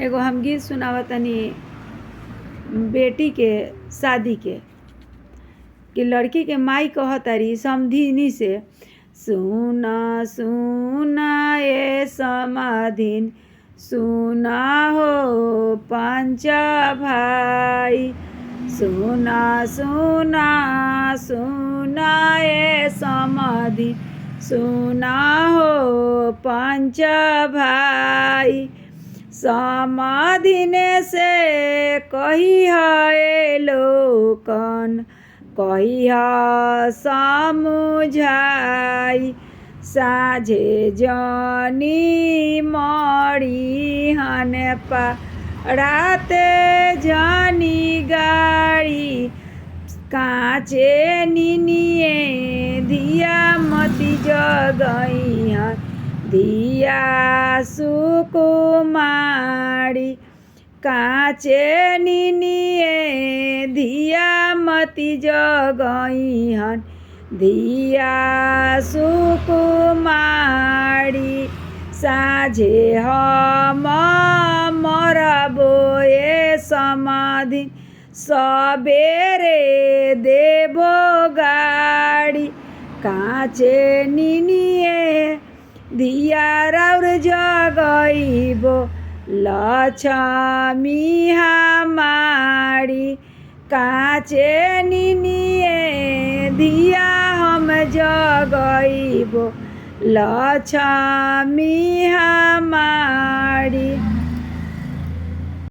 एगो हम गीत सुनावतनी बेटी के शादी के कि लड़की के माई कहतारी समधिनी से, सुना सुना ये समाधिन, सुना हो पंचा भाई, सुना सुना सुना ये समाधिन, सुना हो पंचा भाई। समाधिने से कहिया ए लोकन, कहिया समुझाई, साझे जनी मरी हन राते जनी गाड़ी, काचे निनिए धिया मती जगई हन, धिया सुकुमारी, काचे निनिए धिया मती जगई हन, धिया सुकुमारी। साझे हम मरबो ए समाधिन, सबेरे देबो गाड़ी, काचे निनिए धिया राउर जगईबो लक्ष्मी हमारी, काचे निनिए धिया हम जगईबो लक्ष्मी हमारी।